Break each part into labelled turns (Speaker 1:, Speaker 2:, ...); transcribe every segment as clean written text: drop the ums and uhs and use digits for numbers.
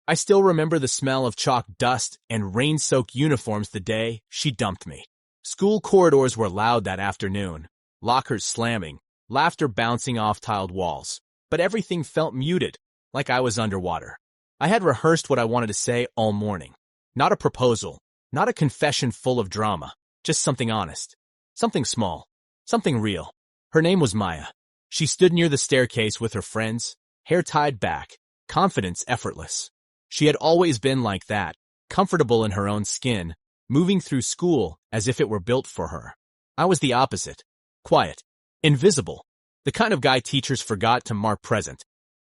Speaker 1: I still remember the smell of chalk dust and rain-soaked uniforms the day she dumped me. School corridors were loud that afternoon, lockers slamming, laughter bouncing off tiled walls. But everything felt muted, like I was underwater. I had rehearsed what I wanted to say all morning. Not a proposal, not a confession full of drama, just something honest, something small, something real. Her name was Maya. She stood near the staircase with her friends, hair tied back, confidence effortless. She had always been like that, comfortable in her own skin, moving through school as if it were built for her. I was the opposite, quiet, invisible, the kind of guy teachers forgot to mark present.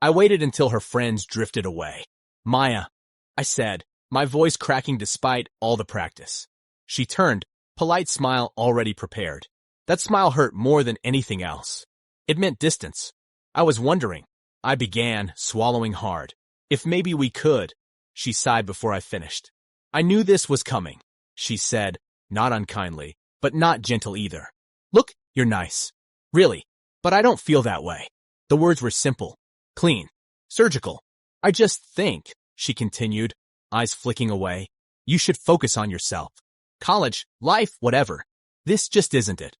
Speaker 1: I waited until her friends drifted away. "Maya," I said, my voice cracking despite all the practice. She turned, polite smile already prepared. That smile hurt more than anything else. It meant distance. I was wondering. I began, swallowing hard. "If maybe we could," she sighed before I finished. "I knew this was coming," she said, not unkindly, but not gentle either. "Look, you're nice. Really, but I don't feel that way." The words were simple, clean, surgical. "I just think," she continued, eyes flicking away, "you should focus on yourself. College, life, whatever. This just isn't it.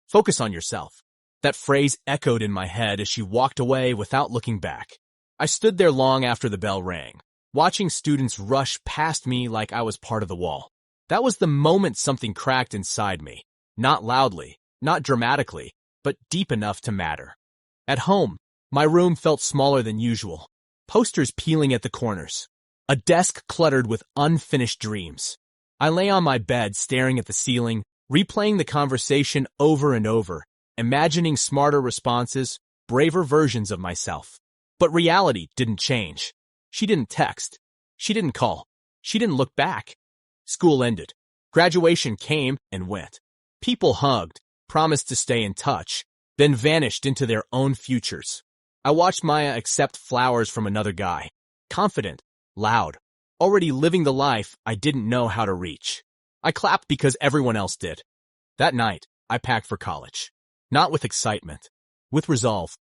Speaker 1: Focus on yourself." That phrase echoed in my head as she walked away without looking back. I stood there long after the bell rang, watching students rush past me like I was part of the wall. That was the moment something cracked inside me. Not loudly, not dramatically, but deep enough to matter. At home, my room felt smaller than usual. Posters peeling at the corners. A desk cluttered with unfinished dreams. I lay on my bed staring at the ceiling, replaying the conversation over and over, imagining smarter responses, braver versions of myself. But reality didn't change. She didn't text. She didn't call. She didn't look back. School ended. Graduation came and went. People hugged, promised to stay in touch, then vanished into their own futures. I watched Maya accept flowers from another guy. Confident, loud, already living the life I didn't know how to reach. I clapped because everyone else did. That night, I packed for college. Not with excitement, with resolve.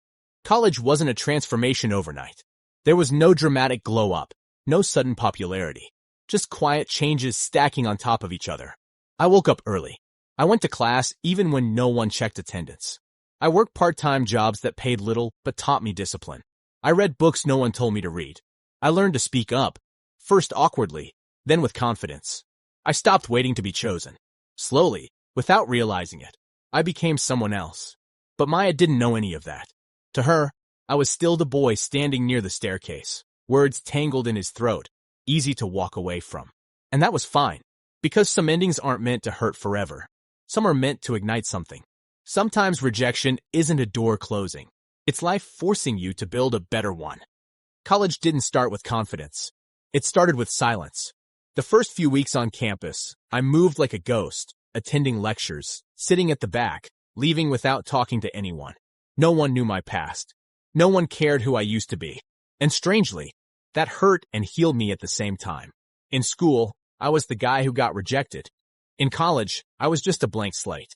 Speaker 1: College wasn't a transformation overnight. There was no dramatic glow-up, no sudden popularity, just quiet changes stacking on top of each other. I woke up early. I went to class even when no one checked attendance. I worked part-time jobs that paid little but taught me discipline. I read books no one told me to read. I learned to speak up, first awkwardly, then with confidence. I stopped waiting to be chosen. Slowly, without realizing it, I became someone else. But Maya didn't know any of that. To her, I was still the boy standing near the staircase, words tangled in his throat, easy to walk away from. And that was fine, because some endings aren't meant to hurt forever. Some are meant to ignite something. Sometimes rejection isn't a door closing. It's life forcing you to build a better one. College didn't start with confidence. It started with silence. The first few weeks on campus, I moved like a ghost, attending lectures, sitting at the back, leaving without talking to anyone. No one knew my past. No one cared who I used to be. And strangely, that hurt and healed me at the same time. In school, I was the guy who got rejected. In college, I was just a blank slate.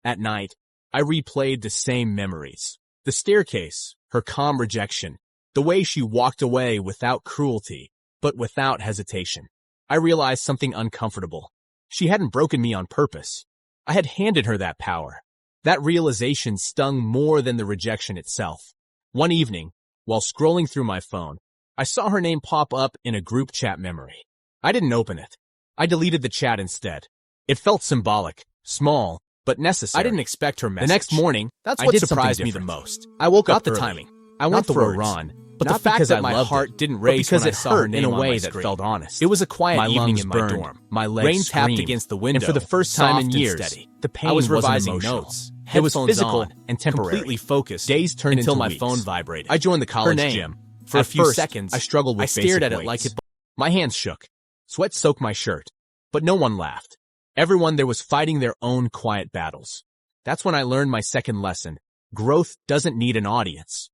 Speaker 1: At night, I replayed the same memories. The staircase, her calm rejection, the way she walked away without cruelty, but without hesitation. I realized something uncomfortable. She hadn't broken me on purpose. I had handed her that power. That realization stung more than the rejection itself. One evening, while scrolling through my phone, I saw her name pop up in a group chat memory. I didn't open it. I deleted the chat instead. It felt symbolic, small, but necessary. I didn't expect her message. The next morning, that's what surprised me the most. I woke up the timing. I went for a run, but the fact that my heart didn't race because it hurt in a way that felt honest. It was a quiet evening in my dorm. My legs tapped against the window, and for the first time in years, the pain was revising notes. It was physical and temporary. Completely focused. Days turned until my phone vibrated. I joined the college gym. For a few seconds, I struggled with basic weights. I stared at it like it. My hands shook. Sweat soaked my shirt. But no one laughed. Everyone there was fighting their own quiet battles. That's when I learned my second lesson. Growth doesn't need an audience.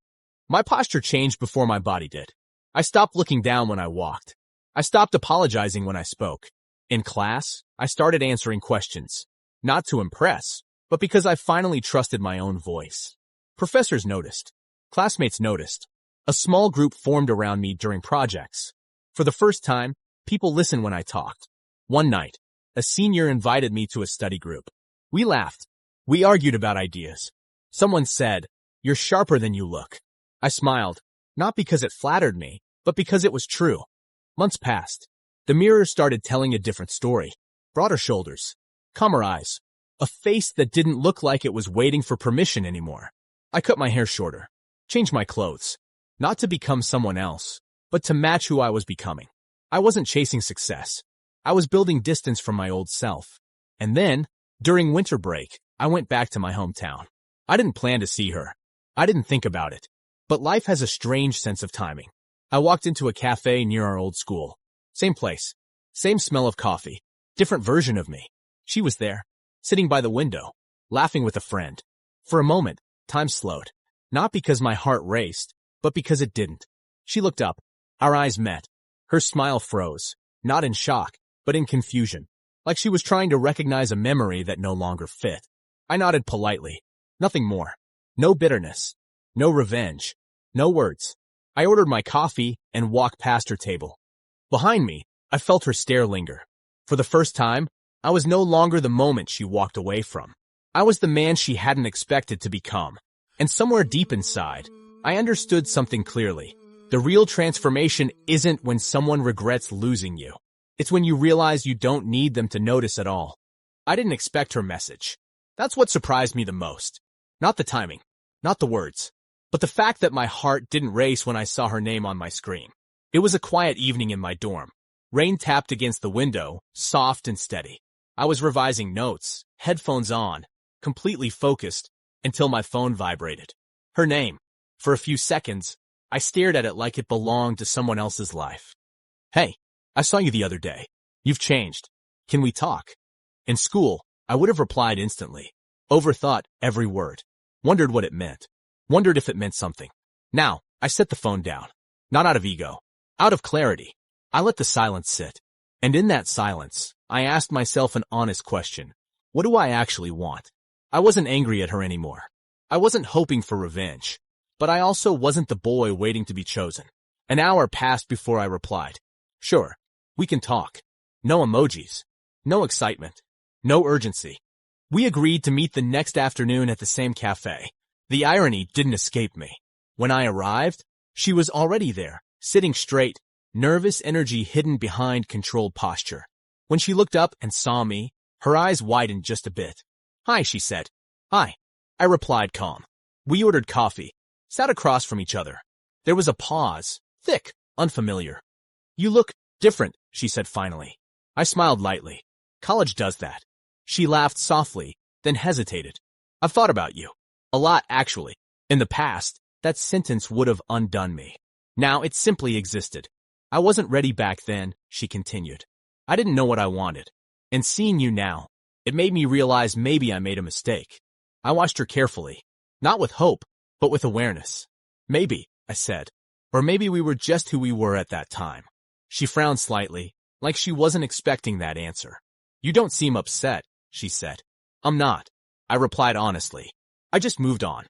Speaker 1: My posture changed before my body did. I stopped looking down when I walked. I stopped apologizing when I spoke. In class, I started answering questions. Not to impress, but because I finally trusted my own voice. Professors noticed. Classmates noticed. A small group formed around me during projects. For the first time, people listened when I talked. One night, a senior invited me to a study group. We laughed. We argued about ideas. Someone said, "You're sharper than you look." I smiled, not because it flattered me, but because it was true. Months passed. The mirror started telling a different story. Broader shoulders, calmer eyes, a face that didn't look like it was waiting for permission anymore. I cut my hair shorter, changed my clothes, not to become someone else, but to match who I was becoming. I wasn't chasing success. I was building distance from my old self. And then, during winter break, I went back to my hometown. I didn't plan to see her. I didn't think about it. But life has a strange sense of timing. I walked into a cafe near our old school. Same place. Same smell of coffee. Different version of me. She was there, sitting by the window, laughing with a friend. For a moment, time slowed. Not because my heart raced, but because it didn't. She looked up. Our eyes met. Her smile froze, not in shock, but in confusion, like she was trying to recognize a memory that no longer fit. I nodded politely. Nothing more. No bitterness. No revenge. No words. I ordered my coffee and walked past her table. Behind me, I felt her stare linger. For the first time, I was no longer the moment she walked away from. I was the man she hadn't expected to become. And somewhere deep inside, I understood something clearly. The real transformation isn't when someone regrets losing you. It's when you realize you don't need them to notice at all. I didn't expect her message. That's what surprised me the most. Not the timing, not the words, but the fact that my heart didn't race when I saw her name on my screen. It was a quiet evening in my dorm. Rain tapped against the window, soft and steady. I was revising notes, headphones on, completely focused, until my phone vibrated. Her name. For a few seconds, I stared at it like it belonged to someone else's life. "Hey, I saw you the other day. You've changed. Can we talk?" In school, I would have replied instantly. Overthought every word. Wondered what it meant. Wondered if it meant something. Now, I set the phone down. Not out of ego. Out of clarity. I let the silence sit. And in that silence, I asked myself an honest question. What do I actually want? I wasn't angry at her anymore. I wasn't hoping for revenge. But I also wasn't the boy waiting to be chosen. An hour passed before I replied. "Sure, we can talk." No emojis. No excitement. No urgency. We agreed to meet the next afternoon at the same cafe. The irony didn't escape me. When I arrived, she was already there, sitting straight, nervous energy hidden behind controlled posture. When she looked up and saw me, her eyes widened just a bit. "Hi," she said. "Hi," I replied calm. We ordered coffee, sat across from each other. There was a pause, thick, unfamiliar. "You look different," she said finally. I smiled lightly. "College does that." She laughed softly, then hesitated. "I've thought about you. A lot, actually. In the past, that sentence would have undone me. Now it simply existed. I wasn't ready back then," she continued. "I didn't know what I wanted. And seeing you now, it made me realize maybe I made a mistake." I watched her carefully, not with hope, but with awareness. "Maybe," I said. "Or maybe we were just who we were at that time." She frowned slightly, like she wasn't expecting that answer. "You don't seem upset," she said. "I'm not," I replied honestly. "I just moved on."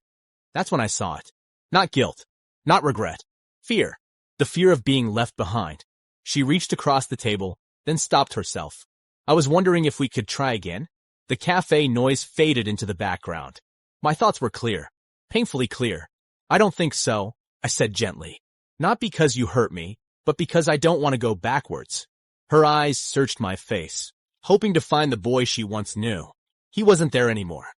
Speaker 1: That's when I saw it. Not guilt, not regret. Fear. The fear of being left behind. She reached across the table, then stopped herself. I was wondering if we could try again. The cafe noise faded into the background. My thoughts were clear. Painfully clear. "I don't think so," I said gently. "Not because you hurt me, but because I don't want to go backwards." Her eyes searched my face, hoping to find the boy she once knew. He wasn't there anymore.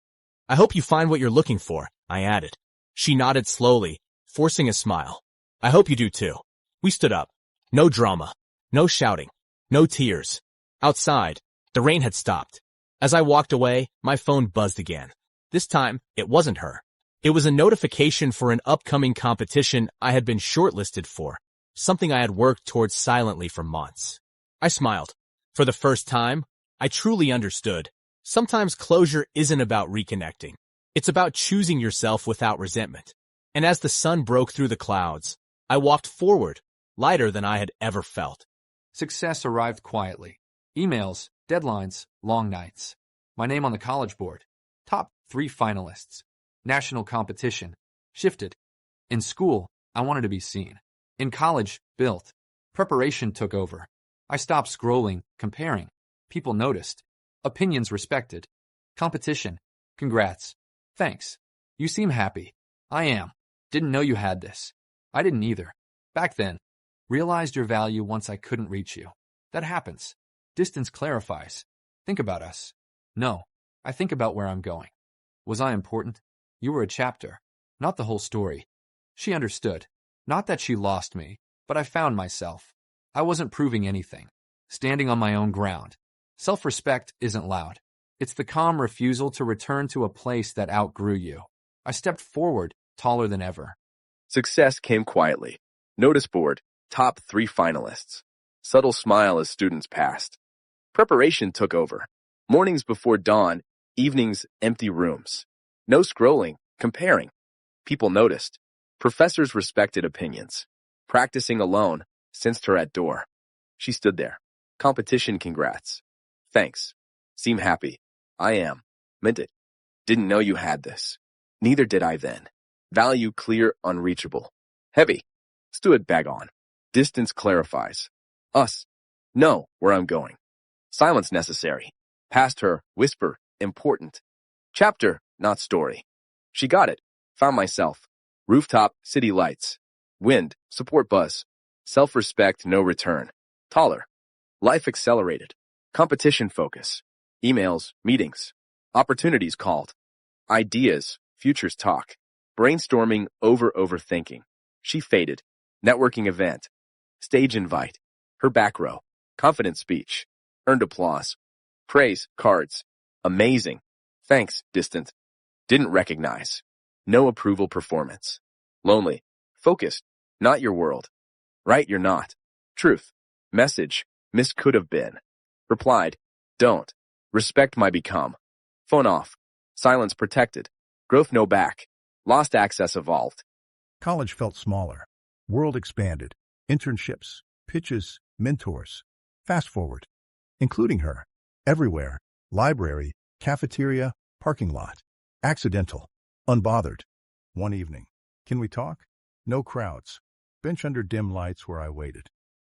Speaker 1: "I hope you find what you're looking for," I added. She nodded slowly, forcing a smile. "I hope you do too." We stood up. No drama. No shouting. No tears. Outside, the rain had stopped. As I walked away, my phone buzzed again. This time, it wasn't her. It was a notification for an upcoming competition I had been shortlisted for, something I had worked towards silently for months. I smiled. For the first time, I truly understood. Sometimes closure isn't about reconnecting. It's about choosing yourself without resentment. And as the sun broke through the clouds, I walked forward, lighter than I had ever felt.
Speaker 2: Success arrived quietly. Emails, deadlines, long nights. My name on the college board. Top 3 finalists. National competition. Shifted. In school, I wanted to be seen. In college, built. Preparation took over. I stopped scrolling, comparing. People noticed. Opinions respected. Competition. Congrats. Thanks. You seem happy. I am. Didn't know you had this. I didn't either. Back then. Realized your value once I couldn't reach you. That happens. Distance clarifies. Think about us. No, I think about where I'm going. Was I important? You were a chapter, not the whole story. She understood. Not that she lost me, but I found myself. I wasn't proving anything. Standing on my own ground. Self-respect isn't loud. It's the calm refusal to return to a place that outgrew you. I stepped forward, taller than ever.
Speaker 3: Success came quietly. Notice board, top 3 finalists. Subtle smile as students passed. Preparation took over. Mornings before dawn, evenings empty rooms. No scrolling, comparing. People noticed. Professors respected opinions. Practicing alone, sensed her at door. She stood there. Competition congrats. Thanks. Seem happy. I am. Meant it. Didn't know you had this. Neither did I then. Value clear, unreachable. Heavy. Stood bag on. Distance clarifies. Us. Know where I'm going. Silence necessary. Past her, whisper, important. Chapter, not story. She got it. Found myself. Rooftop, city lights. Wind, support buzz. Self-respect, no return. Taller. Life accelerated. Competition focus. Emails, meetings. Opportunities called. Ideas, futures talk. Brainstorming, overthinking. She faded. Networking event. Stage invite. Her back row. Confident speech. Earned applause. Praise, cards. Amazing. Thanks, distant. Didn't recognize. No approval performance. Lonely. Focused. Not your world. Right, you're not. Truth. Message. Miss could have been. Replied. Don't. Respect my become. Phone off. Silence protected. Growth no back. Lost access evolved.
Speaker 4: College felt smaller. World expanded. Internships, pitches, mentors. Fast forward. Including her. Everywhere. Library, cafeteria, parking lot. Accidental. Unbothered. One evening. Can we talk? No crowds. Bench under dim lights where I waited.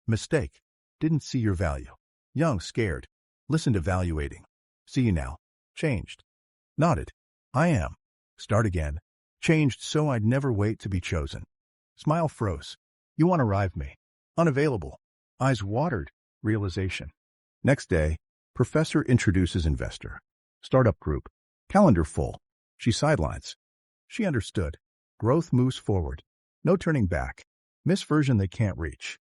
Speaker 4: Mistake. Didn't see your value. Young, scared. Listened evaluating. See you now. Changed. Nodded. I am. Start again. Changed so I'd never wait to be chosen. Smile froze. You want to arrive me. Unavailable. Eyes watered. Realization. Next day, professor introduces investor. Startup group. Calendar full. She sidelines. She understood. Growth moves forward. No turning back. Miss version they can't reach.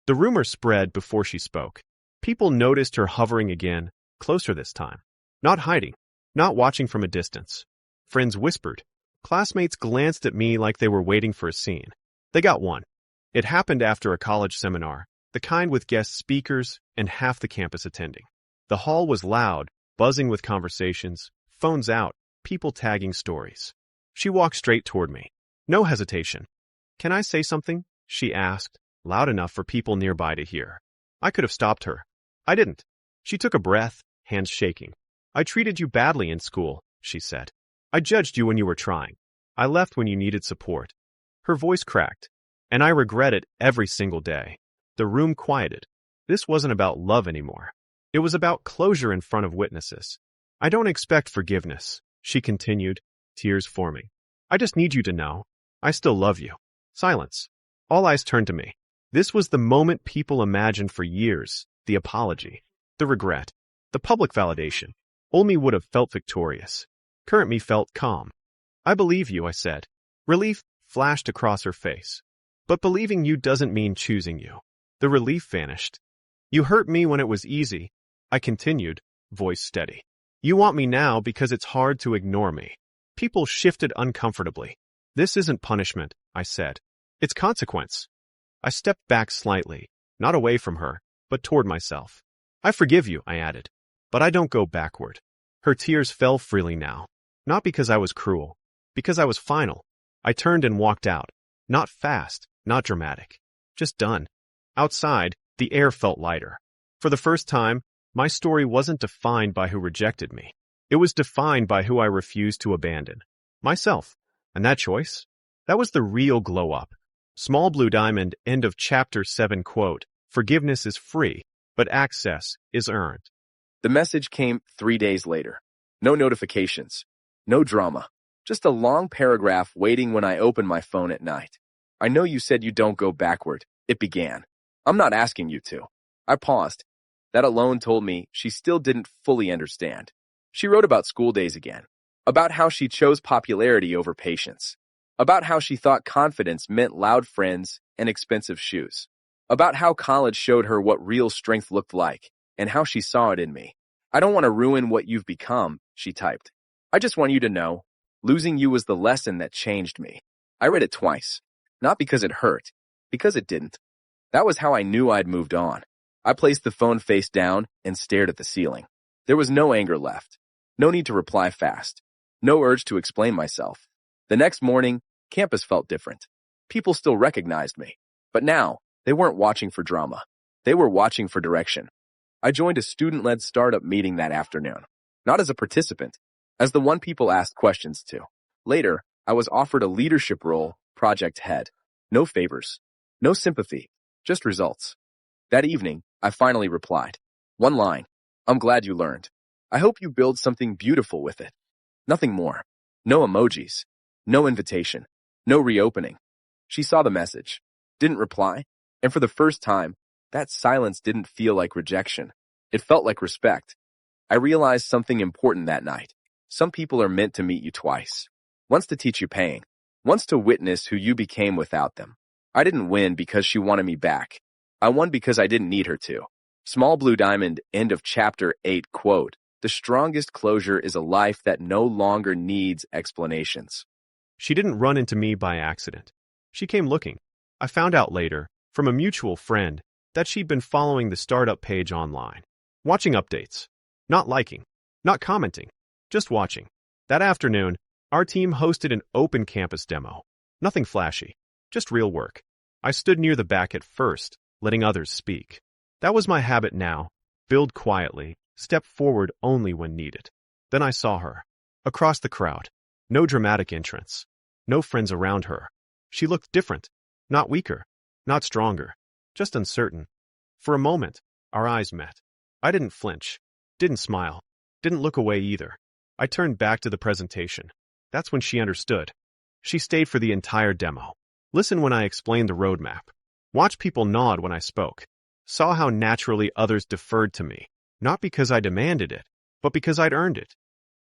Speaker 5: The rumor spread before she spoke. People noticed her hovering again, closer this time. Not hiding, not watching from a distance. Friends whispered. Classmates glanced at me like they were waiting for a scene. They got one. It happened after a college seminar, the kind with guest speakers and half the campus attending. The hall was loud, buzzing with conversations, phones out, people tagging stories. She walked straight toward me. No hesitation. Can I say something? She asked, loud enough for people nearby to hear. I could have stopped her. I didn't. She took a breath, hands shaking. I treated you badly in school, she said. I judged you when you were trying. I left when you needed support. Her voice cracked, and I regret it every single day. The room quieted. This wasn't about love anymore. It was about closure in front of witnesses. I don't expect forgiveness, she continued, tears forming. I just need you to know. I still love you. Silence. All eyes turned to me. This was the moment people imagined for years, the apology, the regret, the public validation. Old me would have felt victorious. Current me felt calm. I believe you, I said. Relief flashed across her face. But believing you doesn't mean choosing you. The relief vanished. You hurt me when it was easy, I continued, voice steady. You want me now because it's hard to ignore me. People shifted uncomfortably. This isn't punishment, I said. It's consequence. I stepped back slightly, not away from her, but toward myself. I forgive you, I added. But I don't go backward. Her tears fell freely now. Not because I was cruel. Because I was final. I turned and walked out. Not fast, not dramatic. Just done. Outside, the air felt lighter. For the first time, my story wasn't defined by who rejected me. It was defined by who I refused to abandon. Myself. And that choice? That was the real glow-up. Small blue diamond, end of chapter 7 quote, Forgiveness is free, but access is earned.
Speaker 3: The message came 3 days later. No notifications. No drama. Just a long paragraph waiting when I opened my phone at night. I know you said you don't go backward. It began. I'm not asking you to. I paused. That alone told me she still didn't fully understand. She wrote about school days again. About how she chose popularity over patience. About how she thought confidence meant loud friends and expensive shoes. About how college showed her what real strength looked like, and how she saw it in me. I don't want to ruin what you've become, she typed. I just want you to know, losing you was the lesson that changed me. I read it twice. Not because it hurt, because it didn't. That was how I knew I'd moved on. I placed the phone face down and stared at the ceiling. There was no anger left. No need to reply fast. No urge to explain myself. The next morning, campus felt different. People still recognized me. But now, they weren't watching for drama. They were watching for direction. I joined a student-led startup meeting that afternoon. Not as a participant, as the one people asked questions to. Later, I was offered a leadership role, project head. No favors. No sympathy. Just results. That evening, I finally replied. One line. I'm glad you learned. I hope you build something beautiful with it. Nothing more. No emojis. No invitation. No reopening. She saw the message. Didn't reply. And for the first time, that silence didn't feel like rejection. It felt like respect. I realized something important that night. Some people are meant to meet you twice. Once to teach you pain. Once to witness who you became without them. I didn't win because she wanted me back. I won because I didn't need her to. Small Blue Diamond, end of chapter 8, quote, "The strongest closure is a life that no longer needs explanations."
Speaker 5: She didn't run into me by accident. She came looking. I found out later, from a mutual friend, that she'd been following the startup page online. Watching updates. Not liking. Not commenting. Just watching. That afternoon, our team hosted an open campus demo. Nothing flashy. Just real work. I stood near the back at first, letting others speak. That was my habit now. Build quietly, step forward only when needed. Then I saw her. Across the crowd. No dramatic entrance. No friends around her. She looked different. Not weaker. Not stronger. Just uncertain. For a moment, our eyes met. I didn't flinch. Didn't smile. Didn't look away either. I turned back to the presentation. That's when she understood. She stayed for the entire demo. Listened when I explained the roadmap. Watched people nod when I spoke. Saw how naturally others deferred to me. Not because I demanded it, but because I'd earned it.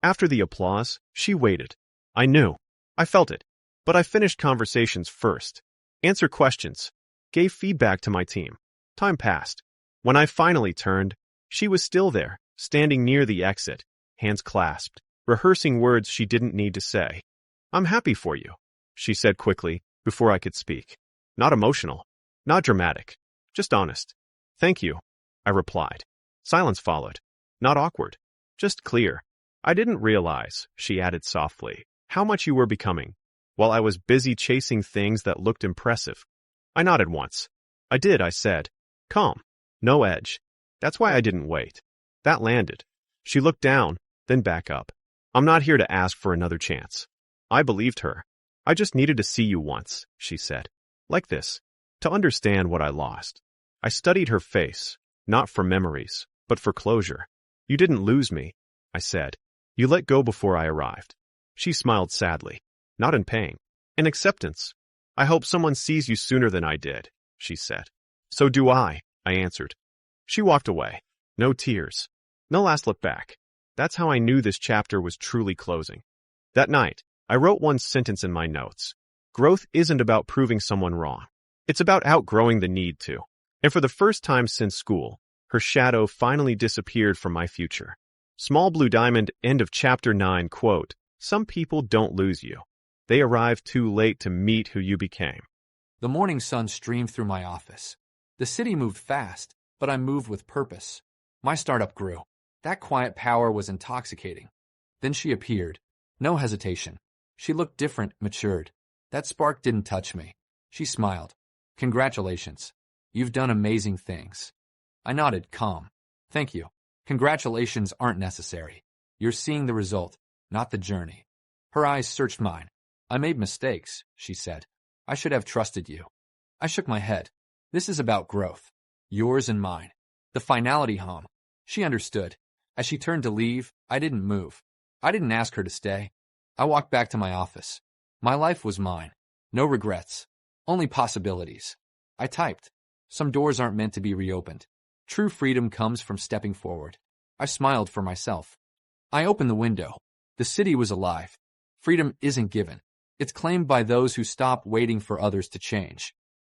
Speaker 5: After the applause, she waited. I knew. I felt it. But I finished conversations first. Answered questions. Gave feedback to my team. Time passed. When I finally turned, she was still there, standing near the exit, hands clasped, rehearsing words she didn't need to say. "I'm happy for you," she said quickly, before I could speak. Not emotional. Not dramatic. Just honest. "Thank you," I replied. Silence followed. Not awkward. Just clear. "I didn't realize," she added softly, "how much you were becoming, while I was busy chasing things that looked impressive." I nodded once. "I did," I said. Calm. No edge. That's why I didn't wait. That landed. She looked down, then back up. "I'm not here to ask for another chance." I believed her. "I just needed to see you once," she said. "Like this. To understand what I lost." I studied her face, not for memories, but for closure. "You didn't lose me," I said. "You let go before I arrived." She smiled sadly. Not in pain. In acceptance. "I hope someone sees you sooner than I did," she said. "So do I answered. She walked away. No tears. No last look back. That's how I knew this chapter was truly closing. That night, I wrote one sentence in my notes. Growth isn't about proving someone wrong. It's about outgrowing the need to. And for the first time since school, her shadow finally disappeared from my future. Small Blue Diamond, end of chapter 9, quote, "Some people don't lose you. They arrive too late to meet who you became."
Speaker 2: The morning sun streamed through my office. The city moved fast, but I moved with purpose. My startup grew. That quiet power was intoxicating. Then she appeared. No hesitation. She looked different, matured. That spark didn't touch me. She smiled. "Congratulations. You've done amazing things." I nodded, calm. "Thank you. Congratulations aren't necessary. You're seeing the result, not the journey." Her eyes searched mine. "I made mistakes," she said. "I should have trusted you." I shook my head. "This is about growth. Yours and mine. The finality hum. She understood. As she turned to leave, I didn't move. I didn't ask her to stay. I walked back to my office. My life was mine. No regrets. Only possibilities. I typed. Some doors aren't meant to be reopened. True freedom comes from stepping forward. I smiled for myself. I opened the window. The city was alive. Freedom isn't given. It's claimed by those who stop waiting for others to change.